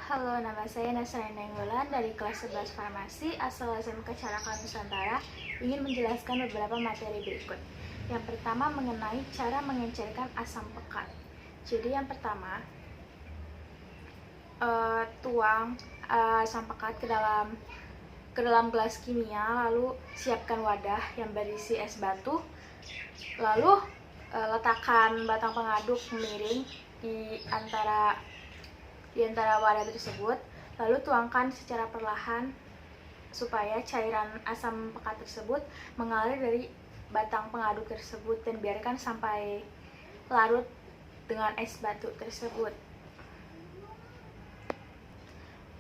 Halo, nama saya Nasrani Nainggolan dari kelas 11 Farmasi asal SMK Carakan Nusantara ingin menjelaskan beberapa materi berikut. Yang pertama mengenai cara mengencerkan asam pekat. Jadi yang pertama, tuang asam pekat ke dalam gelas kimia, lalu siapkan wadah yang berisi es batu, lalu letakkan batang pengaduk miring di antara wadah tersebut, lalu tuangkan secara perlahan supaya cairan asam pekat tersebut mengalir dari batang pengaduk tersebut dan biarkan sampai larut dengan es batu tersebut.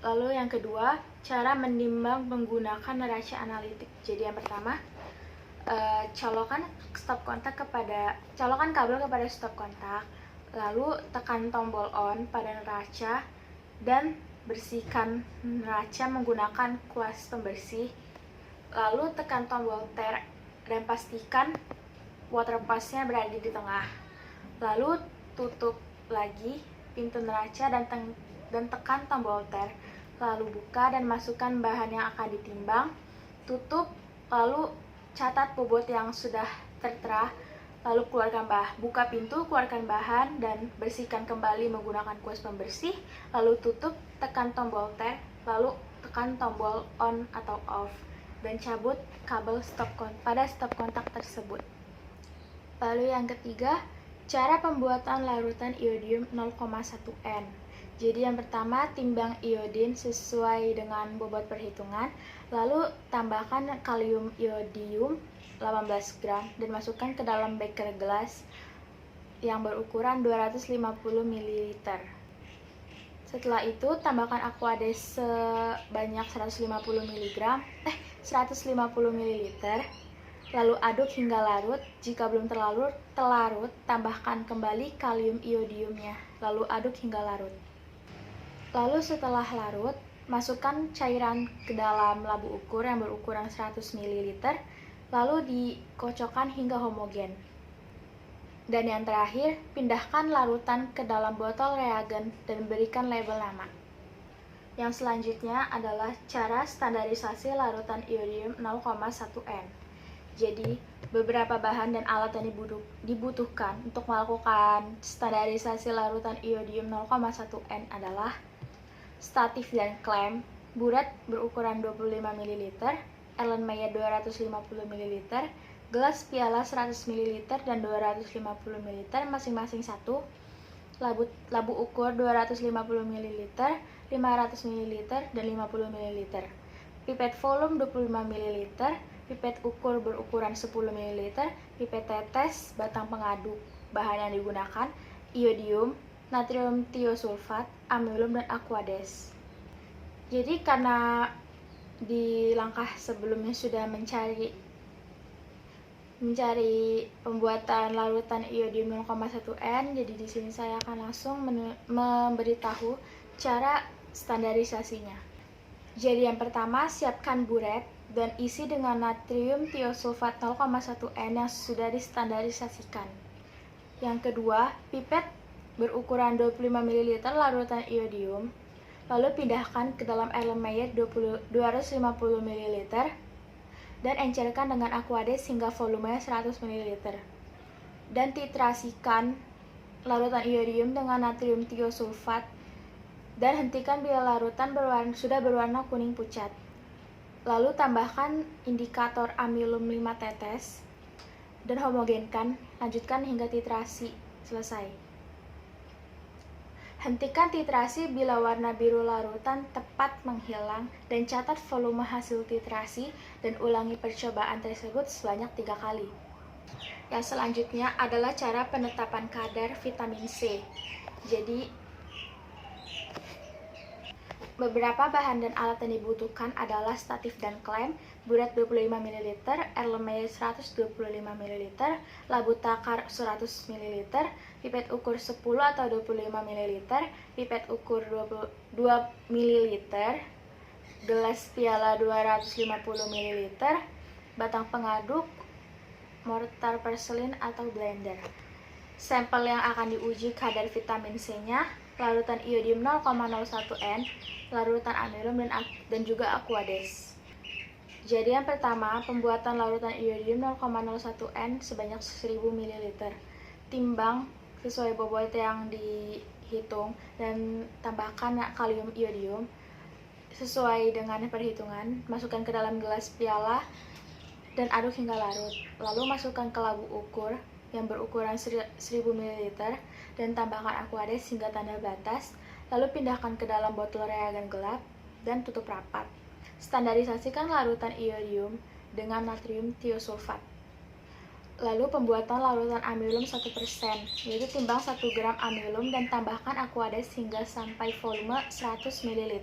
Lalu yang kedua, cara menimbang menggunakan neraca analitik. Jadi yang pertama, colokan kabel kepada stop kontak, lalu tekan tombol on pada neraca dan bersihkan neraca menggunakan kuas pembersih, lalu tekan tombol ter dan pastikan water pass-nya berada di tengah, lalu tutup lagi pintu neraca dan tekan tombol ter, lalu buka dan masukkan bahan yang akan ditimbang, tutup, lalu catat bobot yang sudah tertera, lalu buka pintu, keluarkan bahan dan bersihkan kembali menggunakan kuas pembersih, lalu tutup, tekan tombol ter, lalu tekan tombol on atau off dan cabut kabel pada stop kontak tersebut. Lalu yang ketiga, cara pembuatan larutan iodium 0,1 N. Jadi yang pertama, timbang iodin sesuai dengan bobot perhitungan, lalu tambahkan kalium iodium 18 gram dan masukkan ke dalam beker gelas yang berukuran 250 ml. Setelah itu, tambahkan aquades sebanyak 150 ml, lalu aduk hingga larut. Jika belum terlarut, tambahkan kembali kalium iodiumnya, lalu aduk hingga larut. Lalu setelah larut, masukkan cairan ke dalam labu ukur yang berukuran 100 ml, lalu dikocokkan hingga homogen. Dan yang terakhir, pindahkan larutan ke dalam botol reagen dan berikan label nama. Yang selanjutnya adalah cara standarisasi larutan iodium 0,1 N. Jadi, beberapa bahan dan alat yang dibutuhkan untuk melakukan standarisasi larutan iodium 0,1 N adalah statif dan klem, buret berukuran 25 ml, Erlenmeyer 250 ml, gelas piala 100 ml dan 250 ml masing-masing satu, labu ukur 250 ml, 500 ml dan 50 ml, pipet volume 25 ml, pipet ukur berukuran 10 ml, pipet tetes, batang pengaduk bahan yang digunakan, iodium, natrium tiosulfat, amilum, dan aquades. Jadi karena di langkah sebelumnya sudah mencari pembuatan larutan iodium 0,1 N, jadi di sini saya akan langsung memberitahu cara standarisasinya. Jadi yang pertama, siapkan buret dan isi dengan natrium tiosulfat 0,1 N yang sudah distandarisasikan. Yang kedua, pipet berukuran 25 ml larutan iodium, lalu pindahkan ke dalam Erlenmeyer 250 ml dan encerkan dengan aquades hingga volumenya 100 ml. Dan titrasikan larutan iodium dengan natrium tiosulfat dan hentikan bila larutan sudah berwarna kuning pucat. Lalu tambahkan indikator amilum 5 tetes dan homogenkan, lanjutkan hingga titrasi selesai. Hentikan titrasi bila warna biru larutan tepat menghilang dan catat volume hasil titrasi dan ulangi percobaan tersebut sebanyak 3 kali. Yang selanjutnya adalah cara penetapan kadar vitamin C. Jadi, beberapa bahan dan alat yang dibutuhkan adalah statif dan klem, buret 25 ml, Erlenmeyer 125 ml, labu takar 100 ml, pipet ukur 10 atau 25 ml, pipet ukur 2 ml, gelas piala 250 ml, batang pengaduk, mortar porselin atau blender. Sampel yang akan diuji kadar vitamin C-nya larutan iodium 0,01N, larutan amilim, dan juga aqueous. Jadi yang pertama, pembuatan larutan iodium 0,01N sebanyak 1000 ml. Timbang sesuai bobot yang dihitung dan tambahkan kalium iodium sesuai dengan perhitungan. Masukkan ke dalam gelas piala dan aduk hingga larut. Lalu masukkan ke labu ukur yang berukuran 1000 ml dan tambahkan aqueous hingga tanda batas. Lalu pindahkan ke dalam botol reagen gelap dan tutup rapat. Standarisasikan larutan iodium dengan natrium tiosulfat. Lalu pembuatan larutan amilum 1%, yaitu timbang 1 gram amilum dan tambahkan aqueous hingga sampai volume 100 ml.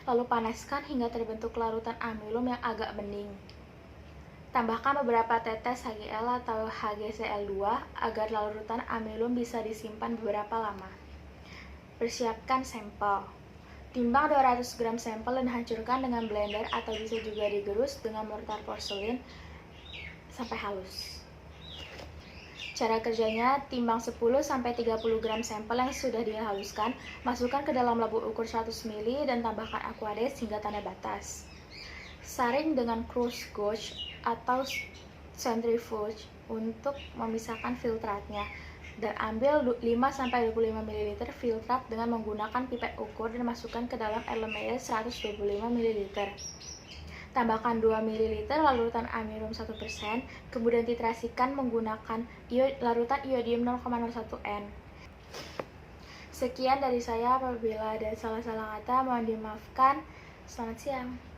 Lalu panaskan hingga terbentuk larutan amilum yang agak bening. Tambahkan beberapa tetes HGL atau HgCl2 agar larutan amilum bisa disimpan beberapa lama. Persiapkan sampel. Timbang 200 gram sampel dan hancurkan dengan blender atau bisa juga digerus dengan mortar porselin sampai halus. Cara kerjanya, timbang 10-30 gram sampel yang sudah dihaluskan, masukkan ke dalam labu ukur 100 ml dan tambahkan aqueous hingga tanda batas. Saring dengan cruise gauge atau centrifuge untuk memisahkan filtratnya. Dan ambil 5-25 ml filtrat dengan menggunakan pipet ukur dan masukkan ke dalam LME 125 ml. Tambahkan 2 ml larutan amilim 1%, kemudian titrasikan menggunakan larutan iodium 0,01N. Sekian dari saya, apabila ada salah-salah kata mohon dimaafkan. Selamat siang.